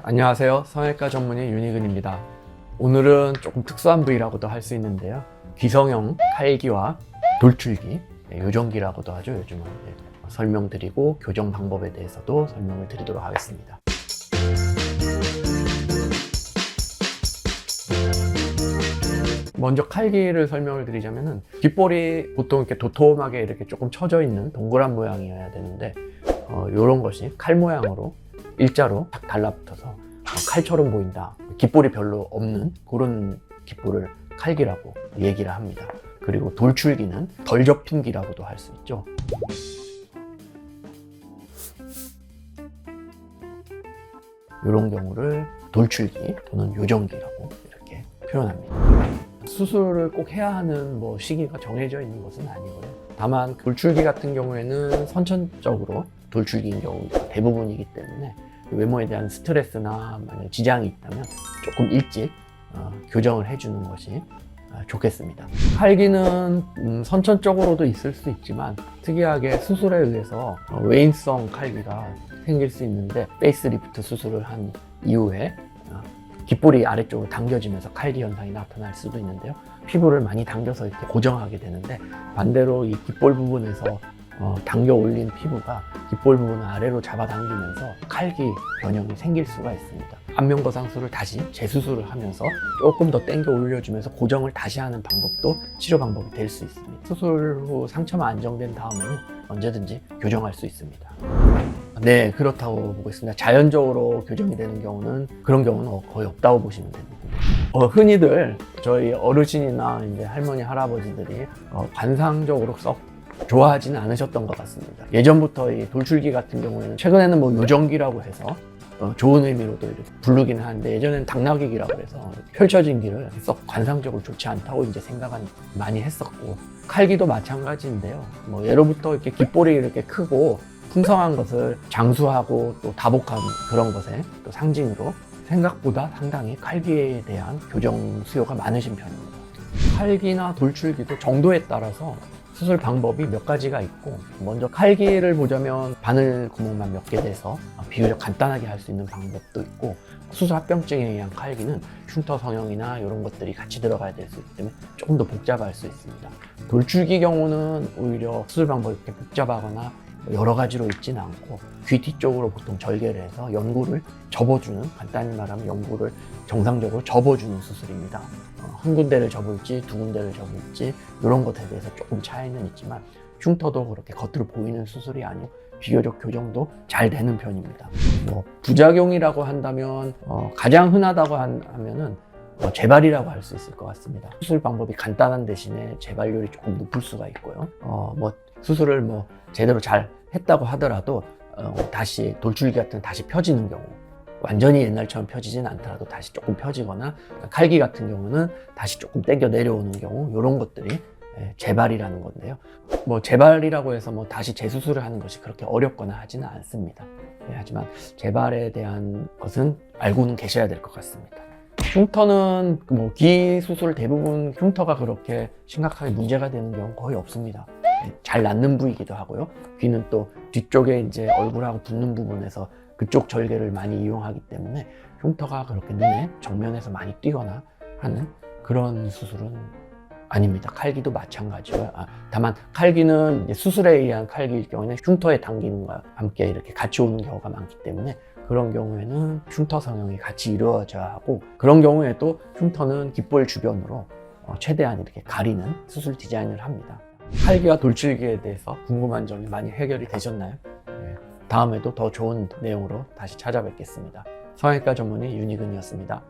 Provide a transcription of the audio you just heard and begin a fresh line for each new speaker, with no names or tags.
안녕하세요. 성형외과 전문의 윤희근입니다. 오늘은 조금 특수한 부위라고도 할 수 있는데요. 귀성형 칼기와 돌출기, 요정기라고도 하죠. 요즘은 설명드리고 교정 방법에 대해서도 설명을 드리도록 하겠습니다. 먼저 칼기를 설명을 드리자면은 귓볼이 보통 이렇게 도톰하게 이렇게 조금 처져 있는 동그란 모양이어야 되는데 이런 것이 칼 모양으로 일자로 딱 달라붙어서 칼처럼 보인다. 귓볼이 별로 없는 그런 귓볼을 칼기라고 얘기를 합니다. 그리고 돌출기는 덜 접힌 기라고도 할 수 있죠. 이런 경우를 돌출기 또는 요정기라고 이렇게 표현합니다. 수술을 꼭 해야 하는 시기가 정해져 있는 것은 아니고요. 다만 돌출기 같은 경우에는 선천적으로 돌출기인 경우가 대부분이기 때문에 외모에 대한 스트레스나 만약 지장이 있다면 조금 일찍 교정을 해주는 것이 좋겠습니다. 칼기는 선천적으로도 있을 수 있지만 특이하게 수술에 의해서 외인성 칼기가 생길 수 있는데 페이스리프트 수술을 한 이후에 귓볼이 아래쪽으로 당겨지면서 칼기 현상이 나타날 수도 있는데요. 피부를 많이 당겨서 이렇게 고정하게 되는데 반대로 이 귓볼 부분에서 당겨 올린 피부가 귓볼 부분을 아래로 잡아당기면서 칼기 변형이 생길 수가 있습니다. 안면거상술을 다시 재수술을 하면서 조금 더 당겨 올려주면서 고정을 다시 하는 방법도 치료 방법이 될 수 있습니다. 수술 후 상처만 안정된 다음에는 언제든지 교정할 수 있습니다. 네, 그렇다고 보고 있습니다. 자연적으로 교정이 되는 경우는 그런 경우는 거의 없다고 보시면 됩니다. 흔히들 저희 어르신이나 이제 할머니, 할아버지들이 관상적으로 썩 좋아하지는 않으셨던 것 같습니다. 예전부터 이 돌출기 같은 경우에는 최근에는 요정기라고 해서 좋은 의미로도 이렇게 부르긴 하는데 예전에는 당나귀기라고 해서 펼쳐진 기를 썩 관상적으로 좋지 않다고 이제 생각은 많이 했었고 칼기도 마찬가지인데요. 예로부터 이렇게 귓볼이 이렇게 크고 풍성한 것을 장수하고 또 다복한 그런 것의 또 상징으로 생각보다 상당히 칼기에 대한 교정 수요가 많으신 편입니다. 칼기나 돌출기도 정도에 따라서 수술 방법이 몇 가지가 있고 먼저 칼기를 보자면 바늘 구멍만 몇 개 돼서 비교적 간단하게 할 수 있는 방법도 있고 수술 합병증에 의한 칼기는 흉터 성형이나 이런 것들이 같이 들어가야 될 수 있기 때문에 조금 더 복잡할 수 있습니다. 돌출기 경우는 오히려 수술 방법이 그렇게 복잡하거나 여러 가지로 있지는 않고 귀 뒤쪽으로 보통 절개를 해서 연구를 접어주는, 간단히 말하면 연구를 정상적으로 접어주는 수술입니다. 한 군데를 접을지 두 군데를 접을지 이런 것에 대해서 조금 차이는 있지만 흉터도 그렇게 겉으로 보이는 수술이 아니고 비교적 교정도 잘 되는 편입니다. 부작용이라고 한다면 가장 흔하다고 하면은 재발이라고 할 수 있을 것 같습니다. 수술 방법이 간단한 대신에 재발률이 조금 높을 수가 있고요. 수술을 제대로 잘 했다고 하더라도 다시 돌출기 같은 다시 펴지는 경우, 완전히 옛날처럼 펴지진 않더라도 다시 조금 펴지거나 칼기 같은 경우는 다시 조금 당겨 내려오는 경우, 이런 것들이 재발이라는 건데요. 재발이라고 해서 다시 재수술을 하는 것이 그렇게 어렵거나 하지는 않습니다. 하지만 재발에 대한 것은 알고는 계셔야 될 것 같습니다. 흉터는 귀 수술 대부분 흉터가 그렇게 심각하게 문제가 되는 경우는 거의 없습니다. 잘 낫는 부위이기도 하고요. 귀는 또 뒤쪽에 이제 얼굴하고 붙는 부분에서 그쪽 절개를 많이 이용하기 때문에 흉터가 그렇게 눈에 정면에서 많이 띄거나 하는 그런 수술은 아닙니다. 칼기도 마찬가지고요. 다만 칼기는 수술에 의한 칼기일 경우에는 흉터에 당기는과 함께 이렇게 같이 오는 경우가 많기 때문에 그런 경우에는 흉터 성형이 같이 이루어져야 하고 그런 경우에도 흉터는 귓볼 주변으로 최대한 이렇게 가리는 수술 디자인을 합니다. 칼기와 돌출기에 대해서 궁금한 점이 많이 해결이 되셨나요? 다음에도 더 좋은 내용으로 다시 찾아뵙겠습니다. 성형외과 전문의 윤희근이었습니다.